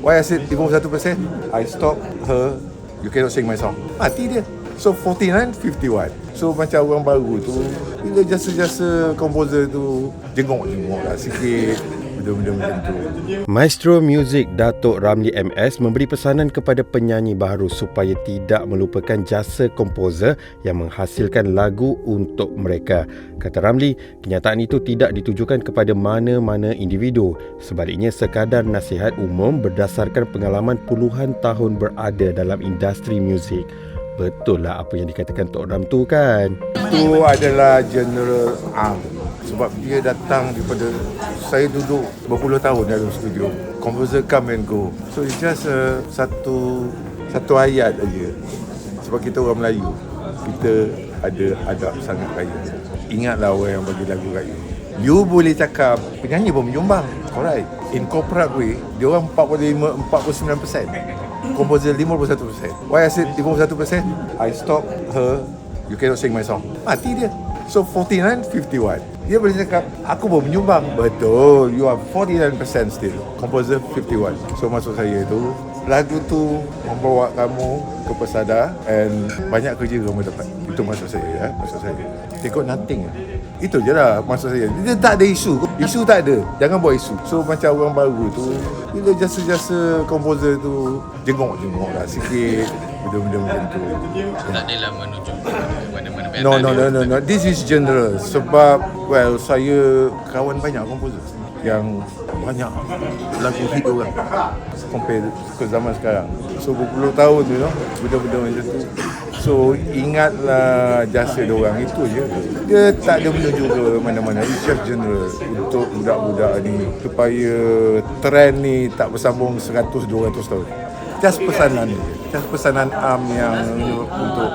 Why I said 51%? I stop her, you cannot sing my song. Mati dia. So 49, 51. So macam orang baru tu, bila jasa-jasa komposer tu jenguk-jenguk lah sikit, benda-benda macam tu. Maestro Muzik Datuk Ramli MS memberi pesanan kepada penyanyi baru supaya tidak melupakan jasa komposer yang menghasilkan lagu untuk mereka. Kata Ramli, kenyataan itu tidak ditujukan kepada mana-mana individu. Sebaliknya, sekadar nasihat umum berdasarkan pengalaman puluhan tahun berada dalam industri muzik. Betul lah apa yang dikatakan Tok Ram tu kan? Itu adalah general arm. Sebab dia datang daripada, saya duduk berpuluh tahun dalam studio. Composer come and go. So it's just satu ayat aja. Sebab kita orang Melayu, kita ada adab sangat kaya. Ingatlah orang yang bagi lagu raya. You boleh cakap penyanyi pun menyumbang. Alright. In corporate way, dia orang 49%. Komposer 51%. Why I said 51%? I stop her, you cannot sing my song. Mati dia. So 49, 51. Dia boleh cakap, aku pun menyumbang. Betul, you are 49% still. Komposer 51. So maksud saya tu, lagu tu membawa kamu ke pesada and banyak kerja kamu dapat. Itu maksud saya ya. Maksud saya. Take nothing. Itu je lah maksud saya. Dia tak ada isu. Isu tak ada. Jangan buat isu. So macam orang baru tu, bila jasa-jasa komposer tu jenguk-jenguk lah sikit, benda-benda macam tu. Tak adalah menuju mana-mana. No. This is general. Sebab, well, saya kawan banyak komposer yang banyak lagu hit orang compare ke zaman sekarang. So berpuluh tahun tu, benda-benda macam tu. So ingatlah jasa diorang, itu je. Dia tak ada menuju ke mana-mana. It's just general untuk budak-budak ni supaya trend ni tak bersambung 100-200 tahun. Just pesanan ni. Just pesanan am yang untuk,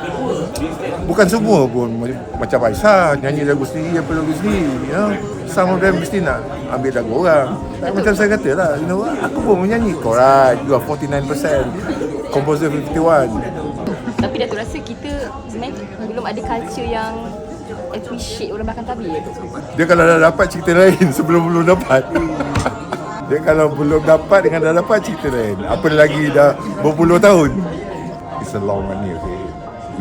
bukan semua pun macam Aisyah nyanyi lagu sendiri, apa lagu sendiri, some of them mesti nak ambil lagu orang. Macam saya kata lah, aku pun menyanyi. Correct, you are 49%, composer 51. Tapi Datuk rasa kita sebenarnya belum ada culture yang appreciate orang makan tabi. Dia kalau dah dapat cerita lain, sebelum belum dapat. Dia kalau belum dapat dengan dah dapat cerita lain. Apa lagi dah berpuluh tahun. It's a long money, okay.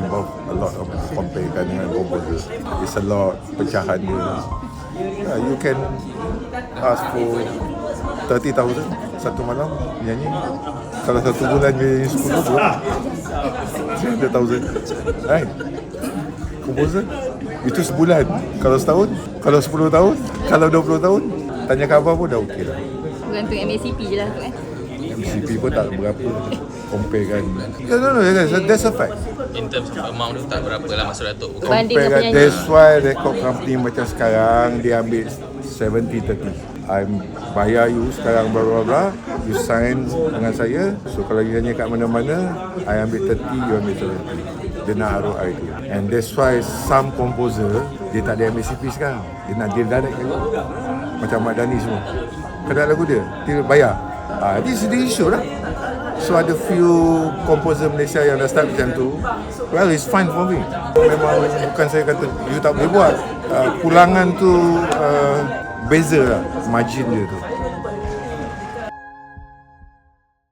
Involve a lot of comparekan dengan komposer. It's a lot pecahan dia. You can ask for 30,000 satu malam nyanyi. Kalau satu bulan nyanyi 10 bulan 300,000, right? Komposer itu sebulan. Kalau setahun, kalau 10 tahun, kalau 20 tahun, tanya khabar pun dah okey lah. Bergantung MACP je lah tu MACP pun tak berapa compare kan. No, that's a fact. In terms of amount tu tak berapa lah maksud Datuk. Berbanding dengan penyanyi. That's why record company macam sekarang dia ambil 70-30. I'm bayar you sekarang bla bla bla, you sign dengan saya. So kalau you nyanyi kat mana-mana, I ambil 30, you ambil 70. Dia nak ROI tu. And that's why some composer dia tak ada MACP sekarang. Dia nak deal direct kan. Macam Mat Dhani semua. Kedai lagu dia bayar. This is the issue lah. So ada few composer Malaysia yang dah start macam tu. Well, it's fine for me. Memang bukan saya kata you tak boleh buat. Pulangan tu beza lah margin dia tu.